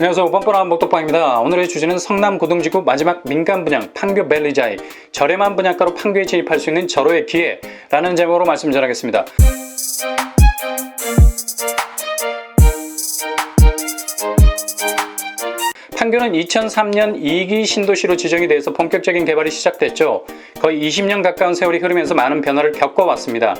안녕하세요. 뻔뻔한 목독방입니다. 오늘의 주제는 성남 고등지구 마지막 민간 분양 판교 밸리자이 저렴한 분양가로 판교에 진입할 수 있는 절호의 기회라는 제목으로 말씀 전하겠습니다. 판교는 2003년 2기 신도시로 지정이 돼서 본격적인 개발이 시작됐죠. 거의 20년 가까운 세월이 흐르면서 많은 변화를 겪어왔습니다.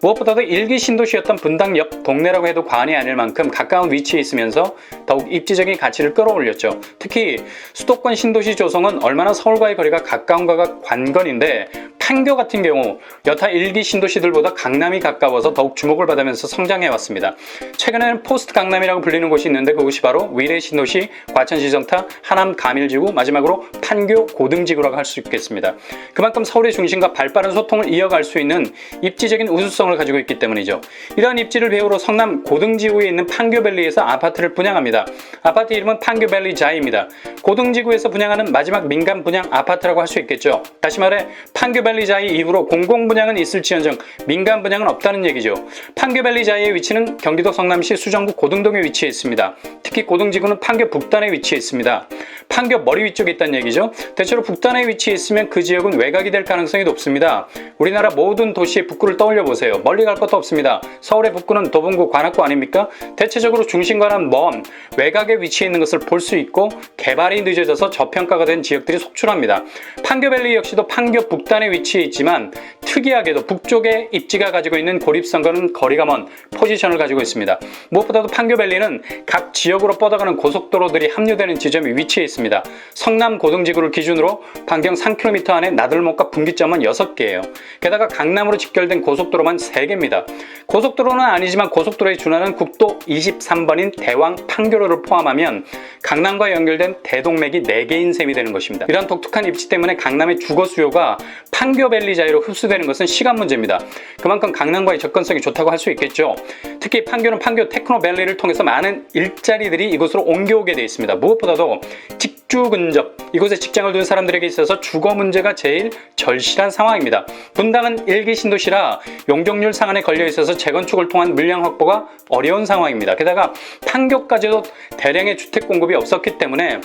무엇보다도 1기 신도시였던 분당 옆 동네라고 해도 과언이 아닐 만큼 가까운 위치에 있으면서 더욱 입지적인 가치를 끌어올렸죠. 특히 수도권 신도시 조성은 얼마나 서울과의 거리가 가까운가가 관건인데 판교 같은 경우 여타 1기 신도시들보다 강남이 가까워서 더욱 주목을 받으면서 성장해왔습니다. 최근에는 포스트 강남이라고 불리는 곳이 있는데 그곳이 바로 위례 신도시, 과천시 정타, 하남 가밀지구, 마지막으로 판교 고등지구라고 할 수 있겠습니다. 그만큼 서울의 중심과 발빠른 소통을 이어갈 수 있는 입지적인 우수성을 가지고 있기 때문이죠. 이러한 입지를 배우로 성남 고등지구에 있는 판교밸리에서 아파트를 분양합니다. 아파트 이름은 판교밸리자이입니다. 고등지구에서 분양하는 마지막 민간 분양 아파트라고 할 수 있겠죠. 다시 말해 판교밸리자이 이후로 공공분양은 있을지언정 민간 분양은 없다는 얘기죠. 판교밸리자이의 위치는 경기도 성남시 수정구 고등동에 위치해 있습니다. 특히 고등지구는 판교 북단에 위치해 있습니다. 판교 머리 위쪽에 있다는 얘기죠. 대체로 북단에 위치해 있으면 그 지역은 외곽이 될 가능성이 높습니다. 우리나라 모든 도시의 북구를 떠올려 보세요. 멀리 갈 것도 없습니다. 서울의 북구는 도봉구, 관악구 아닙니까? 대체적으로 중심과는 먼 외곽에 위치해 있는 것을 볼 수 있고 개발이 늦어져서 저평가가 된 지역들이 속출합니다. 판교밸리 역시도 판교 북단에 위치해 있지만 특이하게도 북쪽에 입지가 가지고 있는 고립성과는 거리가 먼 포지션을 가지고 있습니다. 무엇보다도 판교밸리는 각 지역으로 뻗어가는 고속도로들이 합류되는 지점이 위치해 있습니다. 성남 고등지구를 기준으로 반경 3km 안에 나들목과 분기점은 6개예요. 게다가 강남으로 직결된 고속도로만 3개입니다. 고속도로는 아니지만 고속도로에 준하는 국도 23번인 대왕 판교로를 포함하면 강남과 연결된 대동맥이 4개인 셈이 되는 것입니다. 이런 독특한 입지 때문에 강남의 주거 수요가 판교밸리자이로 흡수되는 것은 시간 문제입니다. 그만큼 강남과의 접근성이 좋다고 할 수 있겠죠. 특히 판교는 판교 테크노밸리를 통해서 많은 일자리들이 이곳으로 옮겨오게 되어 있습니다. 무엇보다도 직주 근접, 이곳에 직장을 둔 사람들에게 있어서 주거 문제가 제일 절실한 상황입니다. 분당은 1기 신도시라 용적률 상한에 걸려 있어서 재건축을 통한 물량 확보가 어려운 상황입니다. 게다가 판교까지도 대량의 주택 공급이 없었기 때문에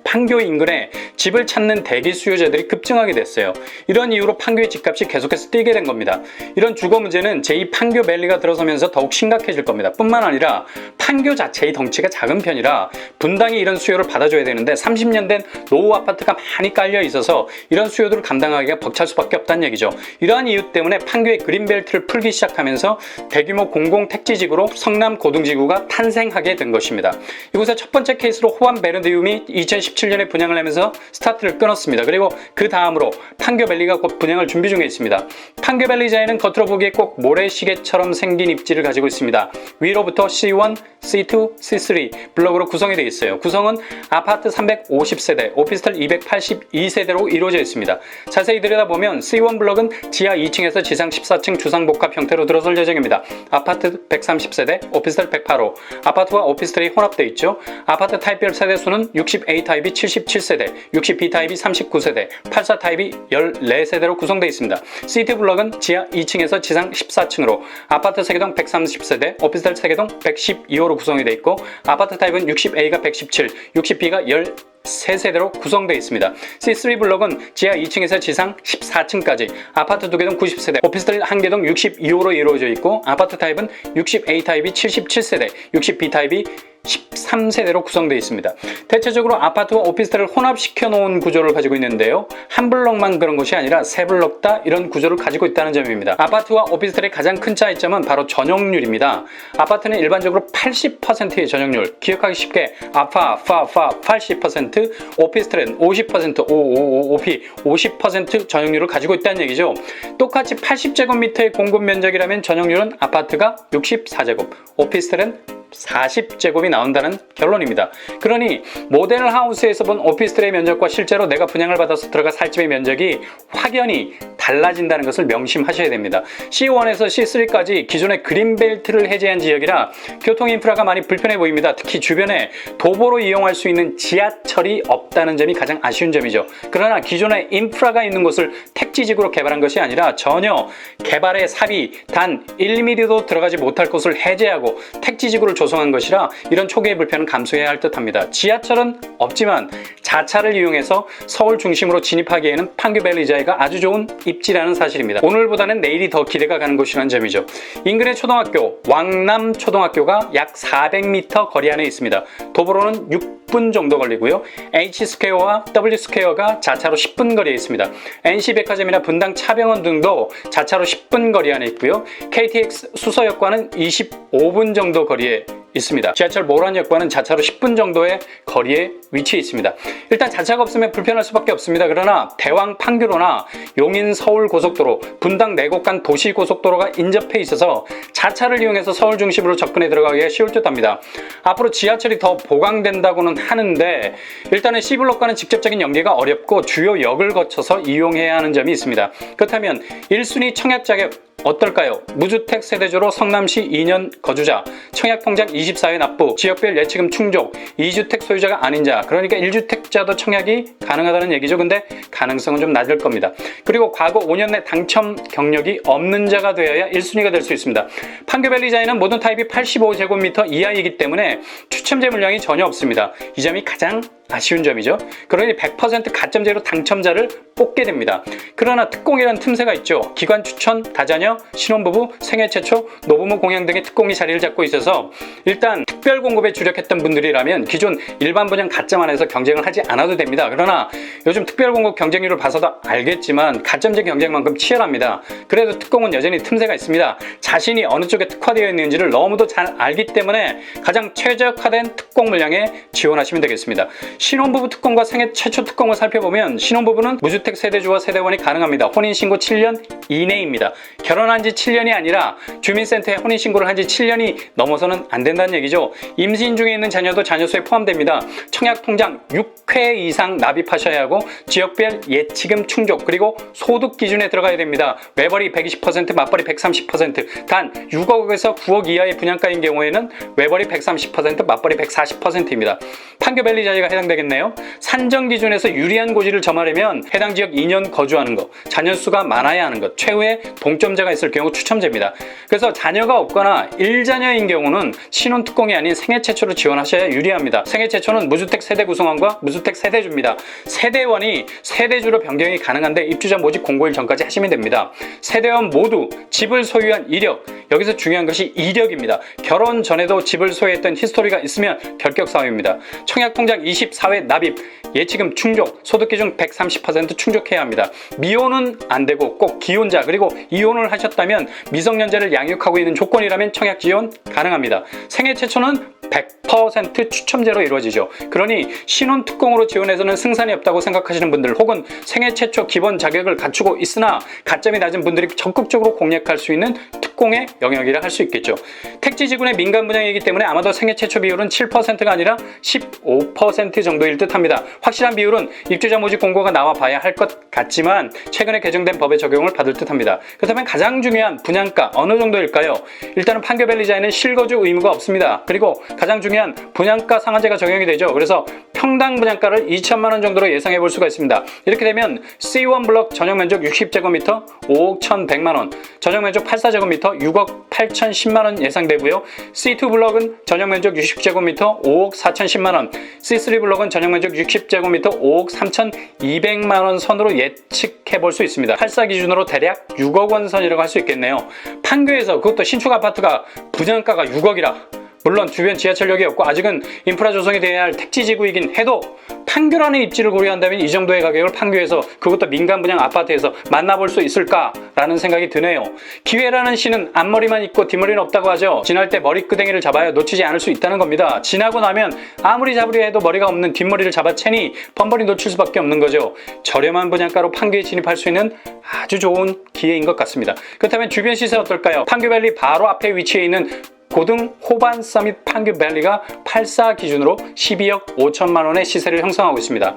판교 인근에 집을 찾는 대기 수요자들이 급증하게 됐어요. 이런 이유로 판교의 집값이 계속해서 뛰게 된 겁니다. 이런 주거 문제는 제2 판교밸리가 들어서면서 더욱 심각해질 겁니다. 뿐만 아니라 판교 자체의 덩치가 작은 편이라 분당이 이런 수요를 받아줘야 되는데 30년 된 노후 아파트가 많이 깔려 있어서 이런 수요들을 감당하기가 벅찰 수밖에 없다는 얘기죠. 이러한 이유 때문에 판교의 그린벨트를 풀기 시작하면서 대규모 공공택지지구로 성남 고등지구가 탄생하게 된 것입니다. 이곳의 첫 번째 케이스로 호암베르디움이 2017년에 분양을 하면서 스타트를 끊었습니다. 그리고 그 다음으로 판교밸리가 곧 분양을 준비 중에 있습니다. 판교밸리자에는 겉으로 보기에 꼭 모래시계처럼 생긴 입지를 가지고 있습니다. 위로부터 C1, C2, C3 블록으로 구성이 되어 있어요. 구성은 아파트 350세대, 오피스텔 282세대로 이루어져 있습니다. 자세히 들여다보면 C1 블록은 지하 2층에서 지상 14층 주상복합 형태로 들어설 예정입니다. 아파트 130세대, 오피스텔 108호, 아파트와 오피스텔이 혼합되어 있죠. 아파트 타입별 세대수는 60A 타입이 77세대, 60B 타입이 39세대, 84 타입이 14세대로 구성되어 있습니다. C2 블록은 지하 2층에서 지상 14층으로 아파트 세개동 130세대, 오피스텔 세개동 112호로 구성이 되어 있고 아파트 타입은 60A가 117, 60B가 13세대로 구성되어 있습니다. C3 블록은 지하 2층에서 지상 14층까지 아파트 2개동 90세대, 오피스텔 1개동 62호로 이루어져 있고 아파트 타입은 60A 타입이 77세대, 60B 타입이 13세대로 구성되어 있습니다. 대체적으로 아파트와 오피스텔을 혼합시켜 놓은 구조를 가지고 있는데요. 한 블록만 그런 것이 아니라 세 블록 다 이런 구조를 가지고 있다는 점입니다. 아파트와 오피스텔의 가장 큰 차이점은 바로 전용률입니다. 아파트는 일반적으로 80%의 전용률, 기억하기 쉽게 아파, 80%, 오피스텔은 50%, OP 50% 전용률을 가지고 있다는 얘기죠. 똑같이 80제곱미터의 공급 면적이라면 전용률은 아파트가 64제곱, 오피스텔은 40제곱이 나온다는 결론입니다. 그러니 모델 하우스에서 본 오피스텔의 면적과 실제로 내가 분양을 받아서 들어가 살 집의 면적이 확연히 달라진다는 것을 명심하셔야 됩니다. C1에서 C3까지 기존의 그린벨트를 해제한 지역이라 교통 인프라가 많이 불편해 보입니다. 특히 주변에 도보로 이용할 수 있는 지하철이 없다는 점이 가장 아쉬운 점이죠. 그러나 기존에 인프라가 있는 곳을 택지지구로 개발한 것이 아니라 전혀 개발의 삽이 단 1mm도 들어가지 못할 곳을 해제하고 택지지구를 조성한 것이라 이런 초기의 불편은 감수해야 할 듯합니다. 지하철은 없지만 자차를 이용해서 서울 중심으로 진입하기에는 판교밸리자이가 아주 좋은 입지라는 사실입니다. 오늘보다는 내일이 더 기대가 가는 곳이라는 점이죠. 인근의 초등학교 왕남초등학교가 약 400m 거리 안에 있습니다. 도보로는 6분 정도 걸리고요. H스퀘어와 W스퀘어가 자차로 10분 거리에 있습니다. NC백화점이나 분당 차병원 등도 자차로 10분 거리 안에 있고요. KTX 수서역과는 25분 정도 거리에 있습니다. 지하철 모란역과는 자차로 10분 정도의 거리에 위치해 있습니다. 일단 자차가 없으면 불편할 수밖에 없습니다. 그러나 대왕 판교로나 용인 서울 고속도로, 분당 내곡 간 도시 고속도로가 인접해 있어서 자차를 이용해서 서울 중심으로 접근해 들어가기가 쉬울 듯합니다. 앞으로 지하철이 더 보강된다고는 하는데 일단은 C블록과는 직접적인 연계가 어렵고 주요 역을 거쳐서 이용해야 하는 점이 있습니다. 그렇다면 1순위 청약 자격 어떨까요? 무주택 세대주로 성남시 2년 거주자, 청약통장 24회 납부, 지역별 예치금 충족, 2주택 소유자가 아닌 자, 그러니까 1주택자도 청약이 가능하다는 얘기죠. 근데 가능성은 좀 낮을 겁니다. 그리고 과거 5년 내 당첨 경력이 없는 자가 되어야 1순위가 될 수 있습니다. 판교밸리자에는 모든 타입이 85제곱미터 이하이기 때문에 추첨제 물량이 전혀 없습니다. 이 점이 가장 아쉬운 점이죠. 그러니 100% 가점제로 당첨자를 뽑게 됩니다. 그러나 특공이라는 틈새가 있죠. 기관 추천, 다자녀, 신혼부부, 생애 최초, 노부모 공양 등의 특공이 자리를 잡고 있어서 일단 특별 공급에 주력했던 분들이라면 기존 일반 분양 가점 안에서 경쟁을 하지 않아도 됩니다. 그러나 요즘 특별 공급 경쟁률을 봐서도 알겠지만 가점제 경쟁만큼 치열합니다. 그래도 특공은 여전히 틈새가 있습니다. 자신이 어느 쪽에 특화되어 있는지를 너무도 잘 알기 때문에 가장 최적화된 특공 물량에 지원하시면 되겠습니다. 신혼부부 특공과 생애 최초 특공을 살펴보면 신혼부부는 무주택 세대주와 세대원이 가능합니다. 혼인신고 7년 이내입니다. 결혼한 지 7년이 아니라 주민센터에 혼인신고를 한 지 7년이 넘어서는 안 된다는 얘기죠. 임신 중에 있는 자녀도 자녀수에 포함됩니다. 청약통장 6회 이상 납입하셔야 하고 지역별 예치금 충족 그리고 소득 기준에 들어가야 됩니다. 외벌이 120%, 맞벌이 130%, 단 6억에서 9억 이하의 분양가인 경우에는 외벌이 130%, 맞벌이 140%입니다. 판교밸리자이가 해당되겠네요. 산정 기준에서 유리한 고지를 점하려면 해당 지역 2년 거주하는 것, 자녀 수가 많아야 하는 것, 최후의 동점자가 있을 경우 추첨제입니다. 그래서 자녀가 없거나 1자녀인 경우는 신혼특공이 아닌 생애 최초로 지원하셔야 유리합니다. 생애 최초는 무주택 세대 구성원과 무주택 세대주입니다. 세대원이 세대주로 변경이 가능한데 입주자 모집 공고일 전까지 하시면 됩니다. 세대원 모두 집을 소유한 이력, 여기서 중요한 것이 이력입니다. 결혼 전에도 집을 소유했던 히스토리가 있으면 결격 사유입니다. 청약통장 24회 납입, 예치금 충족, 소득기준 130% 충족해야 합니다. 미혼은 안 되고 꼭 기혼자 그리고 이혼을 하셨다면 미성년자를 양육하고 있는 조건이라면 청약 지원 가능합니다. 생애 최초는 100% 추첨제로 이루어지죠. 그러니 신혼특공으로 지원해서는 승산이 없다고 생각하시는 분들 혹은 생애 최초 기본 자격을 갖추고 있으나 가점이 낮은 분들이 적극적으로 공략할 수 있는 특공의 영역이라 할 수 있겠죠. 택지지구의 민간 분양이기 때문에 아마도 생애 최초 비율은 7%가 아니라 15% 정도일 듯합니다. 확실한 비율은 입주자 모집 공고가 나와 봐야 할 것 같지만 최근에 개정된 법의 적용을 받을 듯합니다. 그렇다면 가장 중요한 분양가 어느 정도일까요? 일단은 판교밸리자에는 실거주 의무가 없습니다. 그리고 가장 중요한 분양가 상한제가 적용이 되죠. 그래서 평당 분양가를 2천만 원 정도로 예상해 볼 수가 있습니다. 이렇게 되면 C1 블럭 전용 면적 60제곱미터 5억 1,100만 원, 전용 면적 84제곱미터 6억 8,010만 원 예상되고요. C2 블럭은 전용 면적 60제곱미터 5억 4,010만 원, C3 블럭은 전용 면적 60제곱미터 5억 3,200만 원 선으로 예측해 볼 수 있습니다. 84 기준으로 대략 6억 원 선이라고 할 수 있겠네요. 판교에서 그것도 신축 아파트가 분양가가 6억이라 물론 주변 지하철역이 없고 아직은 인프라 조성이 돼야 할 택지지구이긴 해도 판교라는 입지를 고려한다면 이 정도의 가격을 판교에서 그것도 민간 분양 아파트에서 만나볼 수 있을까라는 생각이 드네요. 기회라는 씨는 앞머리만 있고 뒷머리는 없다고 하죠. 지날 때 머리끄댕이를 잡아야 놓치지 않을 수 있다는 겁니다. 지나고 나면 아무리 잡으려 해도 머리가 없는 뒷머리를 잡아채니 뻔뻔히 놓칠 수밖에 없는 거죠. 저렴한 분양가로 판교에 진입할 수 있는 아주 좋은 기회인 것 같습니다. 그렇다면 주변 시세 어떨까요? 판교밸리 바로 앞에 위치해 있는 고등 호반 서밋 판교밸리가 84 기준으로 12억 5천만 원의 시세를 형성하고 있습니다.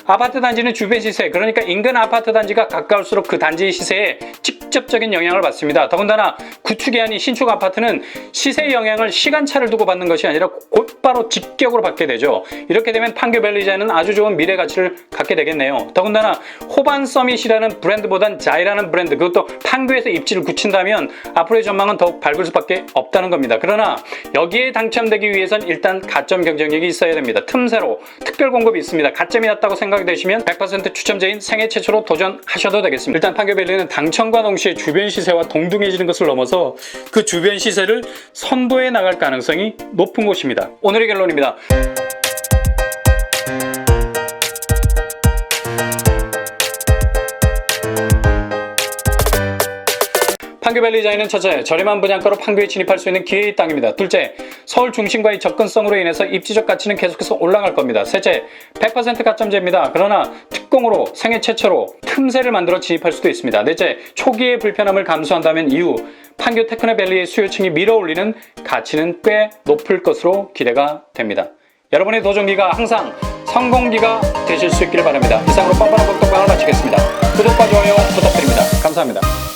아파트 단지는 주변 시세, 그러니까 인근 아파트 단지가 가까울수록 그 단지의 시세에 직접적인 영향을 받습니다. 더군다나 구축이 아닌 신축 아파트는 시세의 영향을 시간차를 두고 받는 것이 아니라 곧바로 직격으로 받게 되죠. 이렇게 되면 판교밸리자는 아주 좋은 미래 가치를 갖게 되겠네요. 더군다나 호반 서밋이라는 브랜드보단 자이라는 브랜드, 그것도 판교에서 입지를 굳힌다면 앞으로의 전망은 더욱 밝을 수밖에 없다는 겁니다. 그러나 여기에 당첨되기 위해선 일단 가점 경쟁력이 있어야 됩니다. 틈새로 특별 공급이 있습니다. 가점이 낮다고 생각이 되시면 100% 추첨제인 생애 최초로 도전하셔도 되겠습니다. 일단 판교밸리는 당첨과 동시에 주변 시세와 동등해지는 것을 넘어서 그 주변 시세를 선도해 나갈 가능성이 높은 곳입니다. 오늘의 결론입니다. 판교밸리자이는 첫째, 저렴한 분양가로 판교에 진입할 수 있는 기회의 땅입니다. 둘째, 서울 중심과의 접근성으로 인해서 입지적 가치는 계속해서 올라갈 겁니다. 셋째, 100% 가점제입니다. 그러나 특공으로 생애 최초로 틈새를 만들어 진입할 수도 있습니다. 넷째, 초기의 불편함을 감수한다면 이후 판교 테크노밸리의 수요층이 밀어올리는 가치는 꽤 높을 것으로 기대가 됩니다. 여러분의 도전기가 항상 성공기가 되실 수 있기를 바랍니다. 이상으로 뻔뻔한 복덕방을 마치겠습니다. 구독과 좋아요 부탁드립니다. 감사합니다.